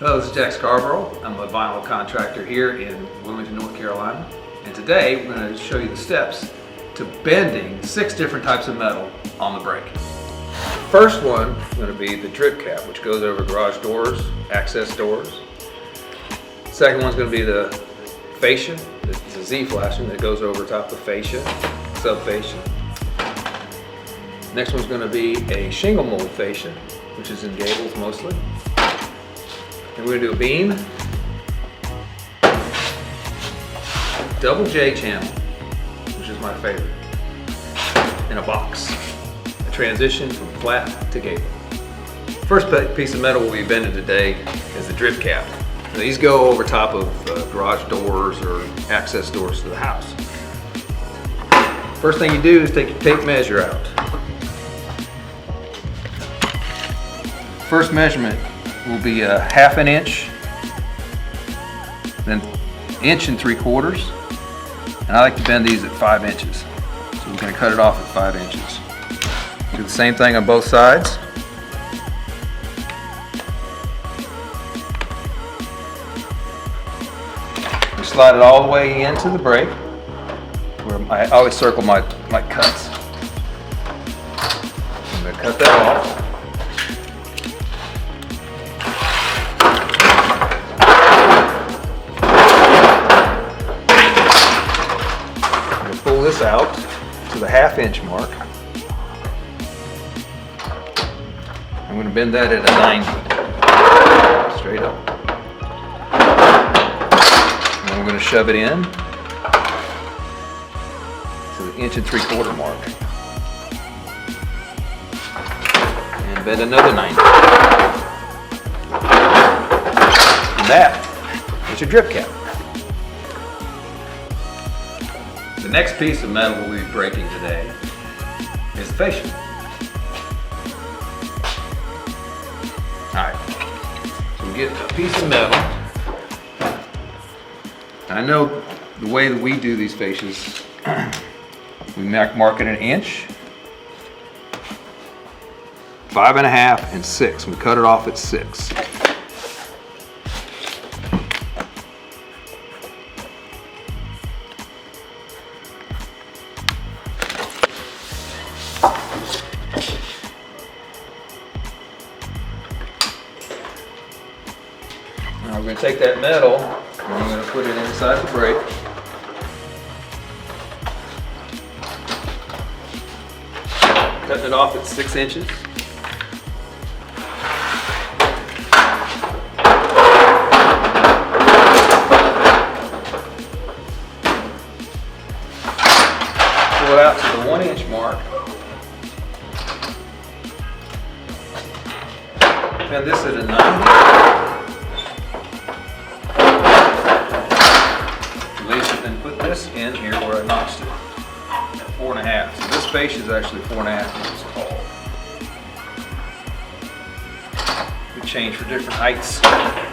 Hello, this is Jack Scarborough. I'm a vinyl contractor here in Wilmington, North Carolina. And today we're going to show you the steps to bending 6 different types of metal on the brake. The first one is going to be the drip cap, which goes over garage doors, access doors. The second one is going to be the fascia. It's a Z flashing that goes over top of fascia, sub-fascia. Next one's going to be a shingle mold fascia, which is in gables mostly. And we're going to do a beam, double J channel, which is my favorite, and a box, a transition from flat to gable. First piece of metal we'll be bending today is the drip cap. Now, these go over top of garage doors or access doors to the house. First thing you do is take your tape measure out. First measurement will be a 1/2 inch, then 1 3/4 inches, and I like to bend these at 5 inches. So we're going to cut it off at 5 inches. Do the same thing on both sides. We slide it all the way into the brake, where I always circle my cuts. I'm going to cut that off. Pull this out to the 1/2 inch mark. I'm going to bend that at a 90, straight up. And then we're going to shove it in to the 1 3/4 mark. And bend another 90. And that is your drip cap. The next piece of metal we'll be breaking today is the fascia. Alright, so we get a piece of metal. And I know the way that we do these fascias, we mark it an inch, 5 1/2, and 6. We cut it off at 6. Now we're going to take that metal and we're going to put it inside the brake. Cutting it off at 6 inches. Pull it out to the 1 inch mark. Bend this at a 90. Then put this in here where I notched it at 4 1/2. So this fascia is actually 4 1/2 inches tall. Good change for different heights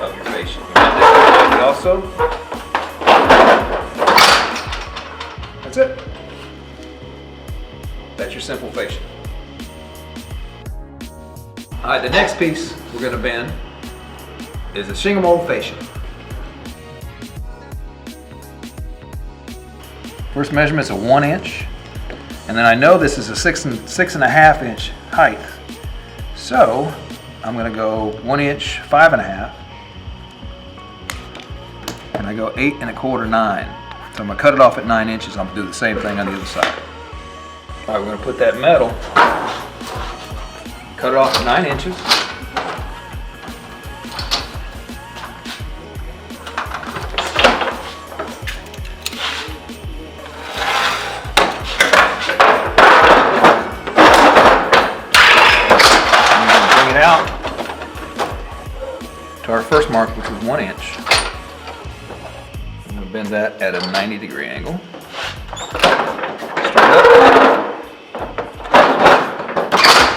of your fascia. Also, that's it. That's your simple fascia. All right, the next piece we're going to bend is a shingle mold fascia. First measurement is a 1 inch, and then I know this is a 6 1/2 inch height, so I'm going to go 1 inch, 5 1/2, and I go 8 1/4, 9. So I'm going to cut it off at 9 inches. I'm going to do the same thing on the other side. All right, we're going to put that metal, cut it off at 9 inches. Out to our first mark, which is 1 inch. I'm going to bend that at a 90-degree angle. Straight up.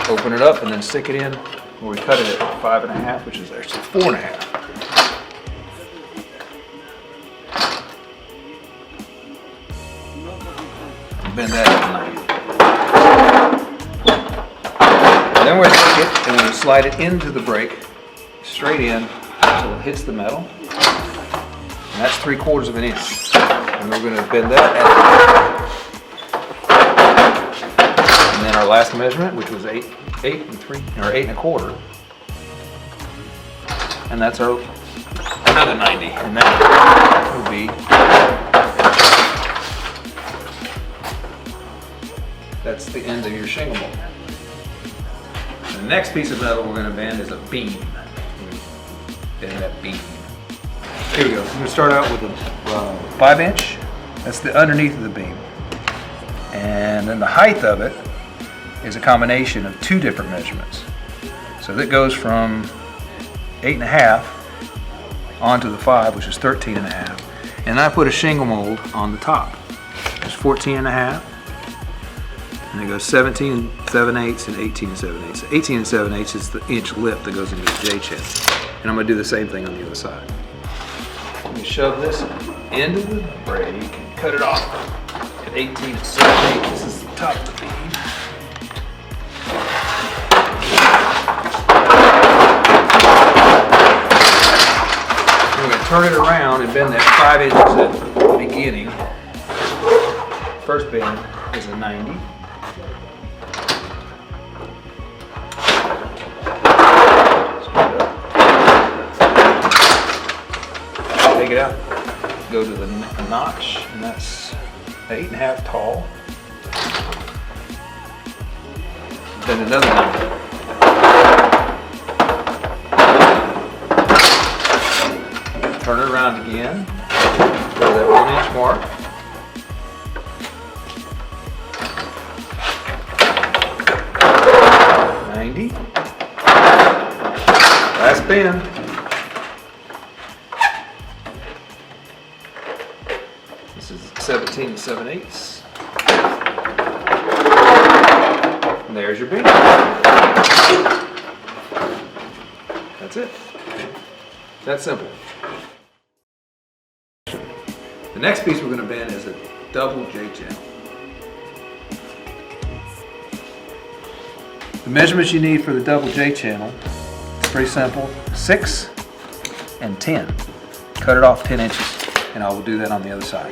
Open it up and then stick it in where we cut it at 5 1/2, which is actually 4 1/2. Bend that at 90. Then we're going to take it and we're going to slide it into the brake, straight in, until it hits the metal. And that's 3/4 of an inch. And we're going to bend that at, and then our last measurement, which was 8 1/4, and that's our another 90, and that will be, that's the end of your shingle mold. The next piece of metal we're going to bend is a beam. Bend that beam. Here we go. We're going to start out with a 5-inch. That's the underneath of the beam. And then the height of it is a combination of 2 different measurements. So that goes from 8 1/2 onto the 5, which is 13 1/2. And I put a shingle mold on the top. There's 14 1/2. And it goes 17 7/8 and 18 7/8. 18 7/8 is the inch lip that goes into the J-channel. And I'm going to do the same thing on the other side. Let me shove this into the brake and cut it off at 18 7/8. This is the top of the beam. We're going to turn it around and bend that 5 inches at the beginning. First bend is a 90. Take it out, go to the notch, and that's 8 1/2 tall. Then another 90. Turn it around again, go to that 1-inch mark. Last bend. This is 17 7/8. And there's your beam. That's it. That's simple. The next piece we're going to bend is a double J-channel. The measurements you need for the double J-channel, it's pretty simple, 6 and 10. Cut it off 10 inches, and I will do that on the other side.